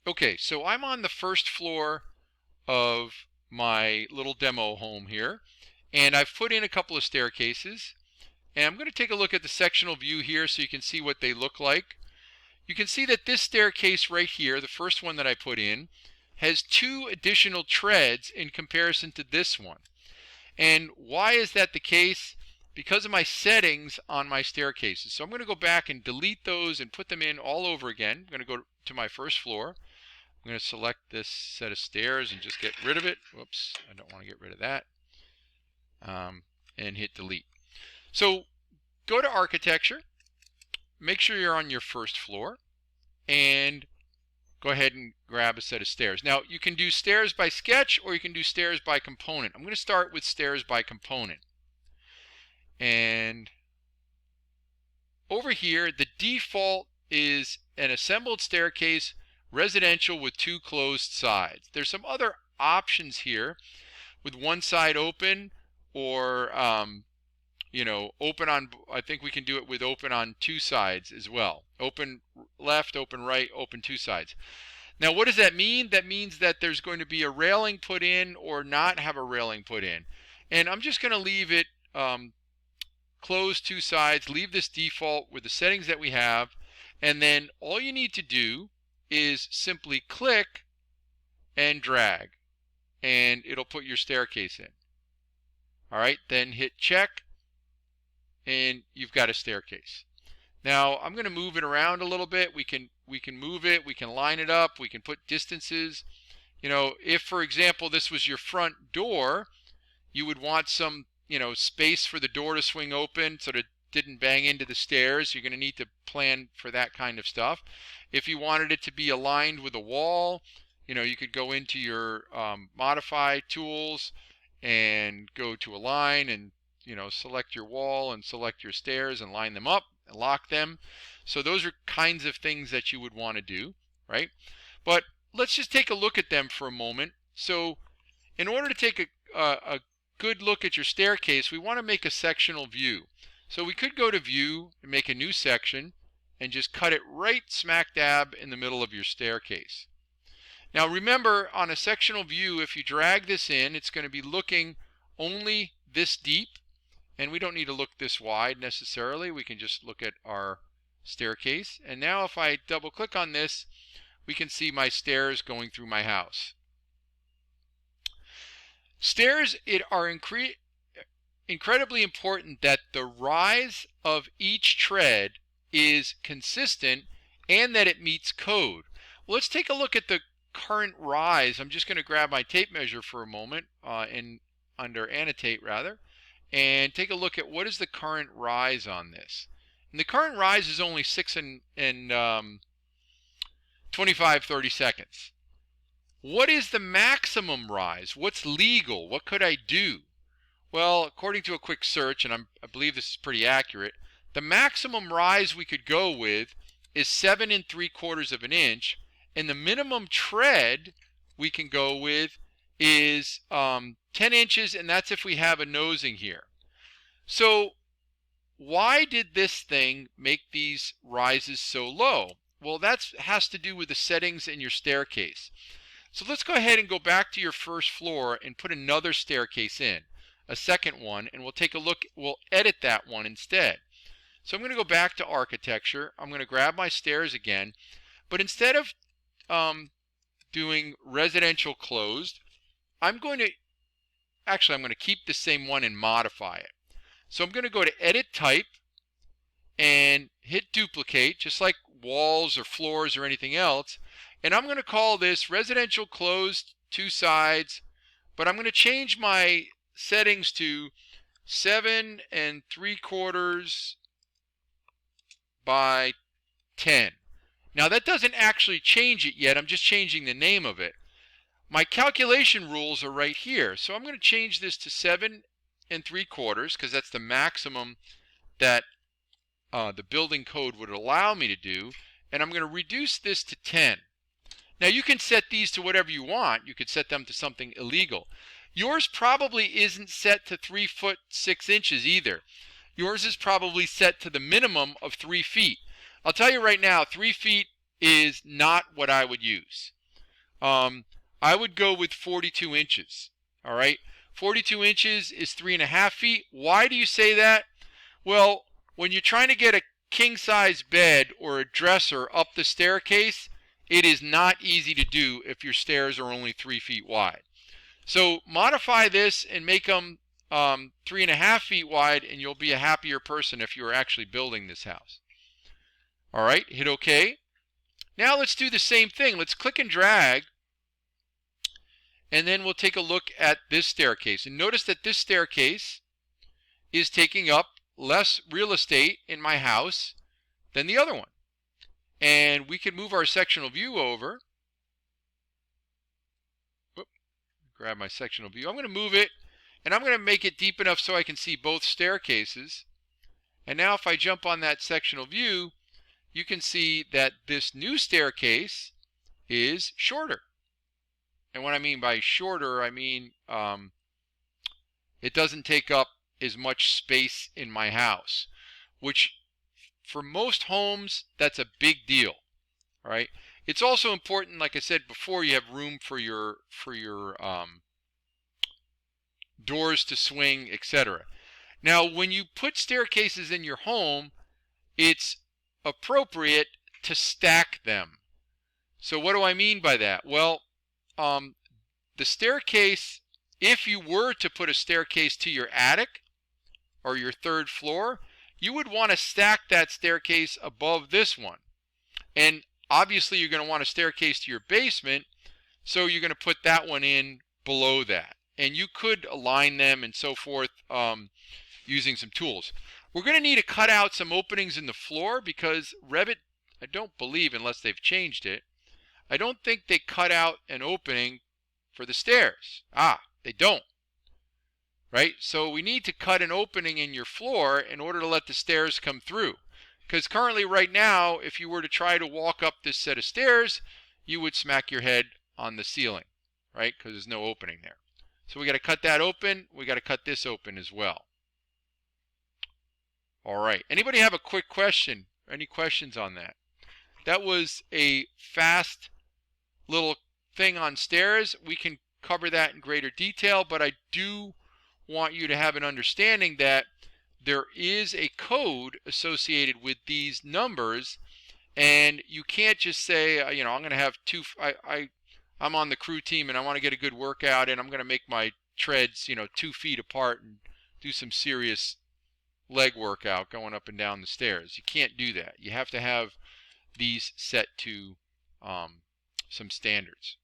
Okay, so I'm on the first floor of my little demo home here, and I've put in a couple of staircases, and I'm going to take a look at the sectional view here so you can see what they look like. You can see that this staircase right here, the first one that I put in, has 2 additional treads in comparison to this one. And why is that the case? Because of my settings on my staircases. So I'm going to go back and delete those and put them in all over again. I'm going to go to my first floor. I'm going to select this set of stairs and just get rid of it. Whoops, I don't want to get rid of that. And hit delete. So go to architecture, make sure you're on your first floor, and go ahead and grab a set of stairs. Now you can do stairs by sketch or you can do stairs by component. I'm going to start with stairs by component. And over here the default is an assembled staircase, residential with 2 closed sides. There's some other options here with one side open, or open on, I think we can do it with open on 2 sides as well. Open left, open right, open 2 sides. Now what does that mean? That means that there's going to be a railing put in or not have a railing put in. And I'm just going to leave it close 2 sides, leave this default with the settings that we have, and then all you need to do is simply click and drag, and it'll put your staircase in. Alright, then hit check, and you've got a staircase. Now I'm going to move it around a little bit. We can move it, we can line it up, we can put distances. If for example this was your front door, you would want some space for the door to swing open so that it didn't bang into the stairs. You're going to need to plan for that kind of stuff. If you wanted it to be aligned with a wall, you could go into your modify tools and go to align and select your wall and select your stairs and line them up and lock them. So those are kinds of things that you would want to do, right? But let's just take a look at them for a moment. So in order to take a good look at your staircase, we want to make a sectional view. So we could go to view and make a new section and just cut it right smack dab in the middle of your staircase. Now remember, on a sectional view, if you drag this in, it's going to be looking only this deep, and we don't need to look this wide necessarily. We can just look at our staircase. And now if I double click on this, we can see my stairs going through my house. Stairs are incredibly important that the rise of each tread is consistent and that it meets code. Well, let's take a look at the current rise. I'm just going to grab my tape measure for a moment under annotate rather, and take a look at what is the current rise on this. And the current rise is only 6 and 25-30 seconds. What is the maximum rise? What's legal? What could I do? Well, according to a quick search, and I believe this is pretty accurate, the maximum rise we could go with is 7 3/4 of an inch, and the minimum tread we can go with is 10 inches, and that's if we have a nosing here. So why did this thing make these rises so low? Well, that has to do with the settings in your staircase. So let's go ahead and go back to your first floor and put another staircase in, a second one, and we'll take a look, we'll edit that one instead. So I'm going to go back to architecture. I'm going to grab my stairs again, but instead of doing residential closed, I'm going to keep the same one and modify it. So I'm going to go to edit type and hit duplicate, just like walls or floors or anything else. And I'm going to call this residential closed 2 sides, but I'm going to change my settings to 7 3/4 by 10. Now that doesn't actually change it yet. I'm just changing the name of it. My calculation rules are right here. So I'm going to change this to 7 3/4 because that's the maximum that the building code would allow me to do. And I'm going to reduce this to 10. Now you can set these to whatever you want. You could set them to something illegal. Yours probably isn't set to 3 foot 6 inches either. Yours is probably set to the minimum of 3 feet. I'll tell you right now, 3 feet is not what I would use. I would go with 42 inches. All right, 42 inches is 3.5 feet. Why do you say that? Well, when you're trying to get a king-size bed or a dresser up the staircase, it is not easy to do if your stairs are only 3 feet wide. So modify this and make them 3.5 feet wide, and you'll be a happier person if you're actually building this house. All right, hit OK. Now let's do the same thing. Let's click and drag, and then we'll take a look at this staircase. And notice that this staircase is taking up less real estate in my house than the other one. And we can move our sectional view over. Whoop, grab my sectional view. I'm going to move it, and I'm going to make it deep enough so I can see both staircases. And now if I jump on that sectional view, you can see that this new staircase is shorter. And what I mean by shorter, I mean it doesn't take up as much space in my house, which for most homes, that's a big deal. All right. It's also important, like I said before, you have room for your doors to swing, etc. Now, when you put staircases in your home, it's appropriate to stack them. So what do I mean by that? Well, the staircase, if you were to put a staircase to your attic or your third floor, you would want to stack that staircase above this one. And obviously you're going to want a staircase to your basement, so you're going to put that one in below that. And you could align them and so forth using some tools. We're going to need to cut out some openings in the floor because Revit, I don't believe, unless they've changed it, I don't think they cut out an opening for the stairs. They don't. Right? So we need to cut an opening in your floor in order to let the stairs come through. Because currently right now, if you were to try to walk up this set of stairs, you would smack your head on the ceiling, right? Because there's no opening there. So we got to cut that open. We got to cut this open as well. All right. Anybody have a quick question? Any questions on that? That was a fast little thing on stairs. We can cover that in greater detail, but I do want you to have an understanding that there is a code associated with these numbers, and you can't just say, I'm going to have I'm on the crew team and I want to get a good workout and I'm going to make my treads, 2 feet apart and do some serious leg workout going up and down the stairs. You can't do that. You have to have these set to some standards.